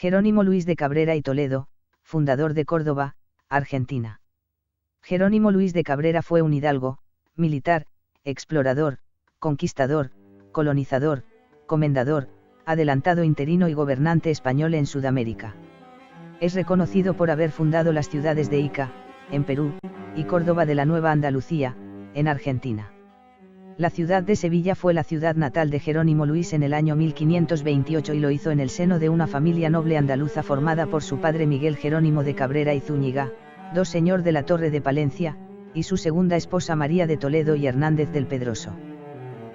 Jerónimo Luis de Cabrera y Toledo, fundador de Córdoba, Argentina. Jerónimo Luis de Cabrera fue un hidalgo, militar, explorador, conquistador, colonizador, comendador, adelantado interino y gobernante español en Sudamérica. Es reconocido por haber fundado las ciudades de Ica, en Perú, y Córdoba de la Nueva Andalucía, en Argentina. La ciudad de Sevilla fue la ciudad natal de Jerónimo Luis en el año 1528 y lo hizo en el seno de una familia noble andaluza formada por su padre Miguel Jerónimo de Cabrera y Zúñiga, señor de la Torre de Palencia, y su segunda esposa María de Toledo y Hernández del Pedroso.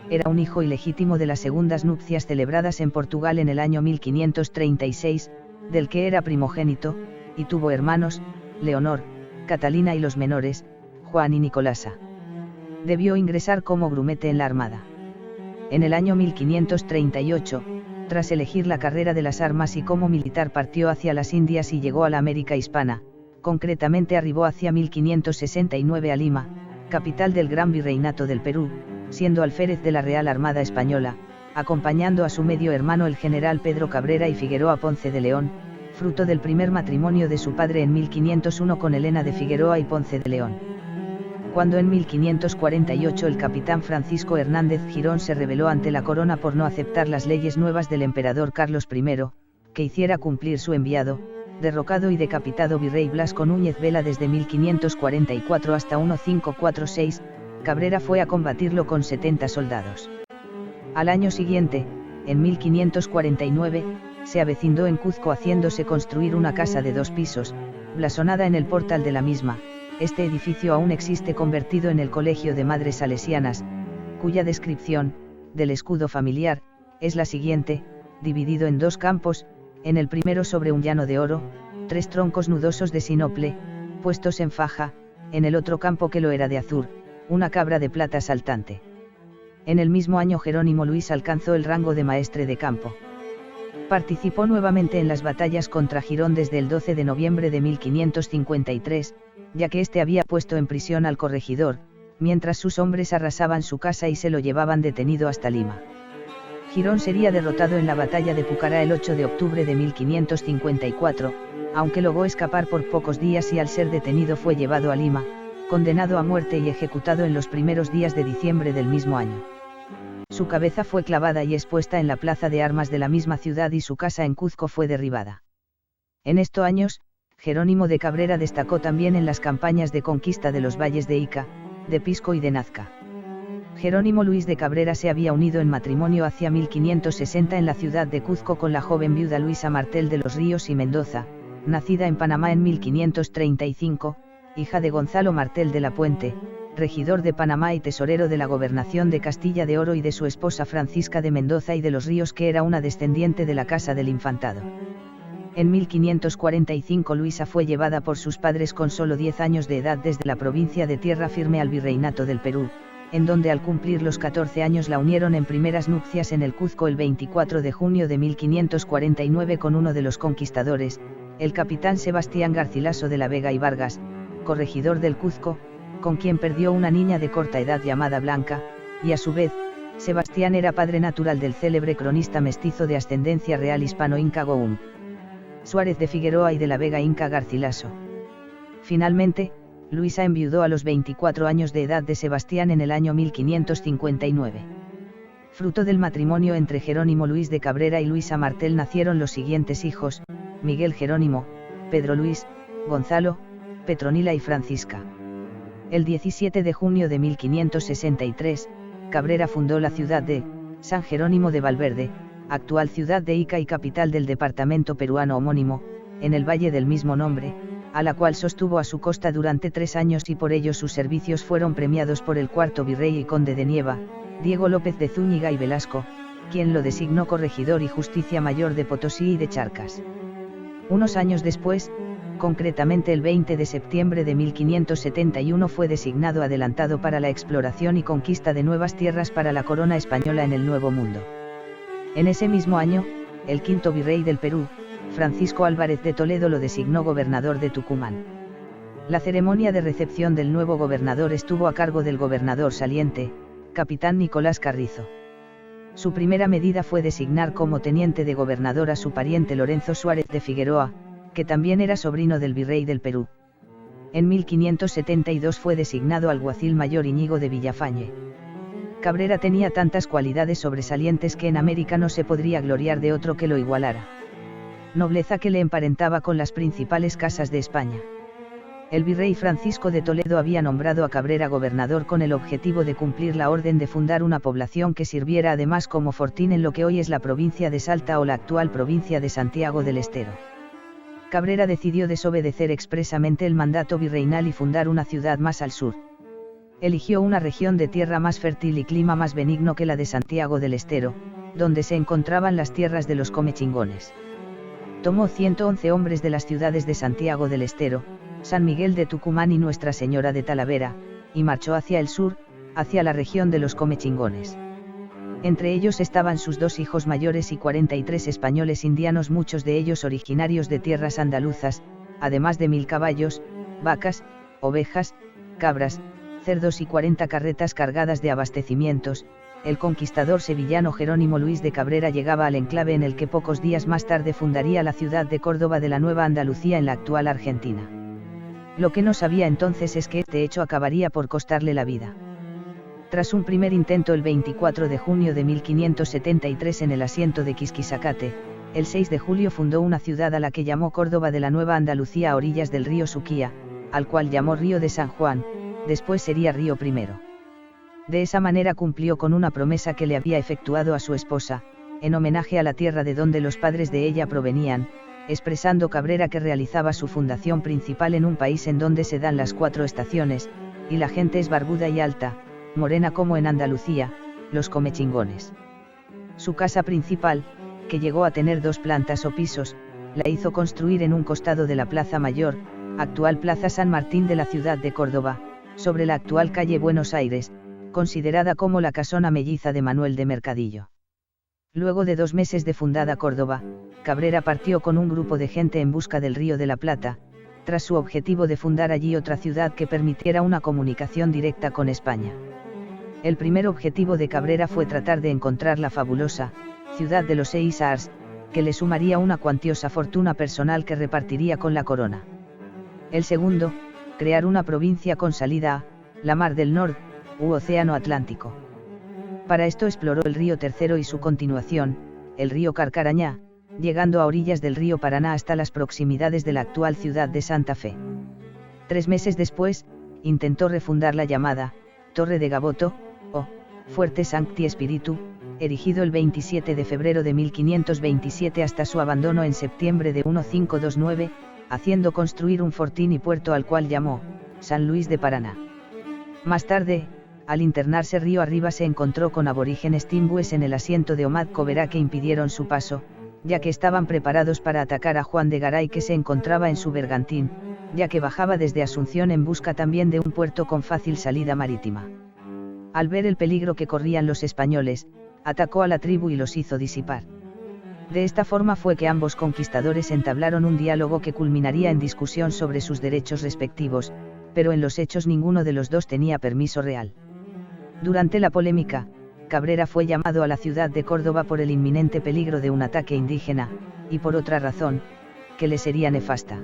Era un hijo ilegítimo de las segundas nupcias celebradas en Portugal en el año 1536, del que era primogénito, y tuvo hermanos, Leonor, Catalina y los menores, Juan y Nicolasa. Debió ingresar como grumete en la Armada. En el año 1538, tras elegir la carrera de las armas y como militar partió hacia las Indias y llegó a la América hispana, concretamente arribó hacia 1569 a Lima, capital del Gran Virreinato del Perú, siendo alférez de la Real Armada Española, acompañando a su medio hermano el general Pedro Cabrera y Figueroa Ponce de León, fruto del primer matrimonio de su padre en 1501 con Elena de Figueroa y Ponce de León. Cuando en 1548 el capitán Francisco Hernández Girón se rebeló ante la corona por no aceptar las leyes nuevas del emperador Carlos I, que hiciera cumplir su enviado, derrocado y decapitado virrey Blasco Núñez Vela desde 1544 hasta 1546, Cabrera fue a combatirlo con 70 soldados. Al año siguiente, en 1549, se avecindó en Cuzco haciéndose construir una casa de 2 pisos, blasonada en el portal de la misma. Este edificio aún existe convertido en el Colegio de Madres Salesianas, cuya descripción, del escudo familiar, es la siguiente: dividido en 2 campos, en el primero sobre un llano de oro, 3 troncos nudosos de sinople, puestos en faja, en el otro campo que lo era de azur, una cabra de plata saltante. En el mismo año Jerónimo Luis alcanzó el rango de maestre de campo. Participó nuevamente en las batallas contra Girón desde el 12 de noviembre de 1553, ya que éste había puesto en prisión al corregidor, mientras sus hombres arrasaban su casa y se lo llevaban detenido hasta Lima. Girón sería derrotado en la batalla de Pucará el 8 de octubre de 1554, aunque logró escapar por pocos días y al ser detenido fue llevado a Lima, condenado a muerte y ejecutado en los primeros días de diciembre del mismo año. Su cabeza fue clavada y expuesta en la plaza de armas de la misma ciudad y su casa en Cuzco fue derribada. En estos años, Jerónimo de Cabrera destacó también en las campañas de conquista de los valles de Ica, de Pisco y de Nazca. Jerónimo Luis de Cabrera se había unido en matrimonio hacia 1560 en la ciudad de Cuzco con la joven viuda Luisa Martel de los Ríos y Mendoza, nacida en Panamá en 1535, hija de Gonzalo Martel de la Puente, regidor de Panamá y tesorero de la gobernación de Castilla de Oro, y de su esposa Francisca de Mendoza y de los Ríos, que era una descendiente de la Casa del Infantado. En 1545 Luisa fue llevada por sus padres con solo 10 años de edad desde la provincia de Tierra Firme al Virreinato del Perú, en donde al cumplir los 14 años la unieron en primeras nupcias en el Cuzco el 24 de junio de 1549 con uno de los conquistadores, el capitán Sebastián Garcilaso de la Vega y Vargas, corregidor del Cuzco, con quien perdió una niña de corta edad llamada Blanca, y a su vez, Sebastián era padre natural del célebre cronista mestizo de ascendencia real hispano-inca Goum Suárez de Figueroa y de la Vega Inca Garcilaso. Finalmente, Luisa enviudó a los 24 años de edad de Sebastián en el año 1559. Fruto del matrimonio entre Jerónimo Luis de Cabrera y Luisa Martel nacieron los siguientes hijos: Miguel Jerónimo, Pedro Luis, Gonzalo, Petronila y Francisca. El 17 de junio de 1563, Cabrera fundó la ciudad de San Jerónimo de Valverde, actual ciudad de Ica y capital del departamento peruano homónimo, en el valle del mismo nombre, a la cual sostuvo a su costa durante 3 años y por ello sus servicios fueron premiados por el cuarto virrey y conde de Nieva, Diego López de Zúñiga y Velasco, quien lo designó corregidor y justicia mayor de Potosí y de Charcas. Unos años después, concretamente el 20 de septiembre de 1571, fue designado adelantado para la exploración y conquista de nuevas tierras para la corona española en el Nuevo Mundo. En ese mismo año, el quinto virrey del Perú, Francisco Álvarez de Toledo, lo designó gobernador de Tucumán. La ceremonia de recepción del nuevo gobernador estuvo a cargo del gobernador saliente, capitán Nicolás Carrizo. Su primera medida fue designar como teniente de gobernador a su pariente Lorenzo Suárez de Figueroa, que también era sobrino del virrey del Perú. En 1572 fue designado alguacil mayor Íñigo de Villafañe. Cabrera tenía tantas cualidades sobresalientes que en América no se podría gloriar de otro que lo igualara. Nobleza que le emparentaba con las principales casas de España. El virrey Francisco de Toledo había nombrado a Cabrera gobernador con el objetivo de cumplir la orden de fundar una población que sirviera además como fortín en lo que hoy es la provincia de Salta o la actual provincia de Santiago del Estero. Cabrera decidió desobedecer expresamente el mandato virreinal y fundar una ciudad más al sur. Eligió una región de tierra más fértil y clima más benigno que la de Santiago del Estero, donde se encontraban las tierras de los comechingones. Tomó 111 hombres de las ciudades de Santiago del Estero, San Miguel de Tucumán y Nuestra Señora de Talavera, y marchó hacia el sur, hacia la región de los comechingones. Entre ellos estaban sus 2 hijos mayores y 43 españoles indianos, muchos de ellos originarios de tierras andaluzas, además de 1000 caballos, vacas, ovejas, cabras, cerdos y 40 carretas cargadas de abastecimientos. El conquistador sevillano Jerónimo Luis de Cabrera llegaba al enclave en el que pocos días más tarde fundaría la ciudad de Córdoba de la Nueva Andalucía en la actual Argentina. Lo que no sabía entonces es que este hecho acabaría por costarle la vida. Tras un primer intento el 24 de junio de 1573 en el asiento de Quisquisacate, el 6 de julio fundó una ciudad a la que llamó Córdoba de la Nueva Andalucía a orillas del río Suquía, al cual llamó Río de San Juan, después sería Río Primero. De esa manera cumplió con una promesa que le había efectuado a su esposa, en homenaje a la tierra de donde los padres de ella provenían, expresando Cabrera que realizaba su fundación principal en un país en donde se dan las 4 estaciones, y la gente es barbuda y alta, morena como en Andalucía, los comechingones. Su casa principal, que llegó a tener 2 plantas o pisos, la hizo construir en un costado de la Plaza Mayor, actual Plaza San Martín de la ciudad de Córdoba, sobre la actual calle Buenos Aires, considerada como la casona melliza de Manuel de Mercadillo. Luego de 2 meses de fundada Córdoba, Cabrera partió con un grupo de gente en busca del Río de la Plata, tras su objetivo de fundar allí otra ciudad que permitiera una comunicación directa con España. El primer objetivo de Cabrera fue tratar de encontrar la fabulosa ciudad de los 6 Ars, que le sumaría una cuantiosa fortuna personal que repartiría con la corona. El segundo, crear una provincia con salida a la Mar del Norte, u Océano Atlántico. Para esto exploró el río Tercero y su continuación, el río Carcarañá, llegando a orillas del río Paraná hasta las proximidades de la actual ciudad de Santa Fe. 3 meses después, intentó refundar la llamada Torre de Gaboto, o Fuerte Sancti Spiritu, erigido el 27 de febrero de 1527 hasta su abandono en septiembre de 1529, haciendo construir un fortín y puerto al cual llamó San Luis de Paraná. Más tarde, al internarse río arriba se encontró con aborígenes timbúes en el asiento de Omad Coberá que impidieron su paso, ya que estaban preparados para atacar a Juan de Garay que se encontraba en su bergantín, ya que bajaba desde Asunción en busca también de un puerto con fácil salida marítima. Al ver el peligro que corrían los españoles, atacó a la tribu y los hizo disipar. De esta forma fue que ambos conquistadores entablaron un diálogo que culminaría en discusión sobre sus derechos respectivos, pero en los hechos ninguno de los dos tenía permiso real. Durante la polémica, Cabrera fue llamado a la ciudad de Córdoba por el inminente peligro de un ataque indígena, y por otra razón, que le sería nefasta.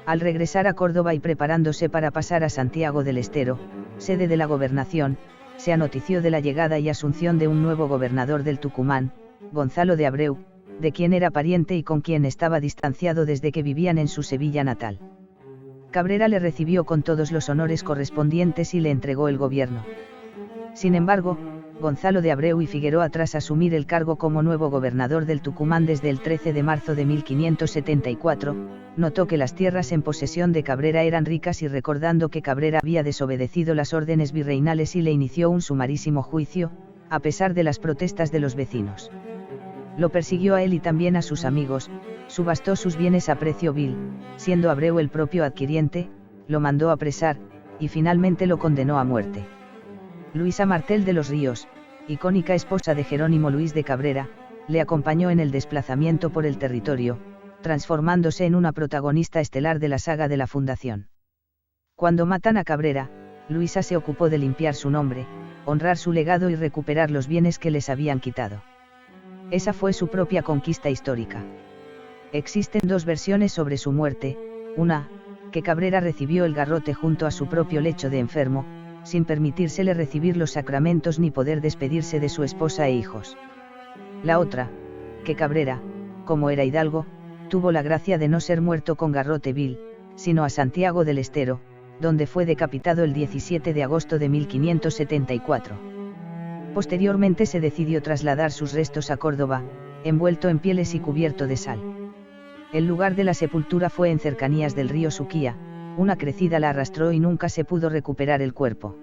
Al regresar a Córdoba y preparándose para pasar a Santiago del Estero, sede de la gobernación, se anotició de la llegada y asunción de un nuevo gobernador del Tucumán, Gonzalo de Abreu, de quien era pariente y con quien estaba distanciado desde que vivían en su Sevilla natal. Cabrera le recibió con todos los honores correspondientes y le entregó el gobierno. Sin embargo, Gonzalo de Abreu y Figueroa, tras asumir el cargo como nuevo gobernador del Tucumán desde el 13 de marzo de 1574, notó que las tierras en posesión de Cabrera eran ricas y recordando que Cabrera había desobedecido las órdenes virreinales y le inició un sumarísimo juicio, a pesar de las protestas de los vecinos. Lo persiguió a él y también a sus amigos, subastó sus bienes a precio vil, siendo Abreu el propio adquiriente, lo mandó apresar, y finalmente lo condenó a muerte. Luisa Martel de los Ríos, icónica esposa de Jerónimo Luis de Cabrera, le acompañó en el desplazamiento por el territorio, transformándose en una protagonista estelar de la saga de la fundación. Cuando matan a Cabrera, Luisa se ocupó de limpiar su nombre, honrar su legado y recuperar los bienes que les habían quitado. Esa fue su propia conquista histórica. Existen dos versiones sobre su muerte, una, que Cabrera recibió el garrote junto a su propio lecho de enfermo, sin permitírsele recibir los sacramentos ni poder despedirse de su esposa e hijos. La otra, que Cabrera, como era hidalgo, tuvo la gracia de no ser muerto con garrote vil, sino a Santiago del Estero, donde fue decapitado el 17 de agosto de 1574. Posteriormente se decidió trasladar sus restos a Córdoba, envuelto en pieles y cubierto de sal. El lugar de la sepultura fue en cercanías del río Suquía, una crecida la arrastró y nunca se pudo recuperar el cuerpo.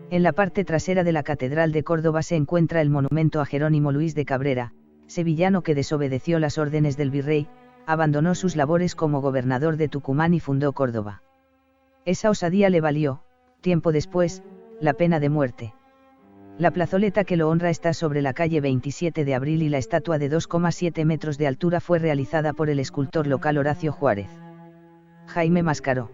En la parte trasera de la Catedral de Córdoba se encuentra el monumento a Jerónimo Luis de Cabrera, sevillano que desobedeció las órdenes del virrey, abandonó sus labores como gobernador de Tucumán y fundó Córdoba. Esa osadía le valió, tiempo después, la pena de muerte. La plazoleta que lo honra está sobre la calle 27 de Abril y la estatua de 2,7 metros de altura fue realizada por el escultor local Horacio Juárez. Jaime Mascaró.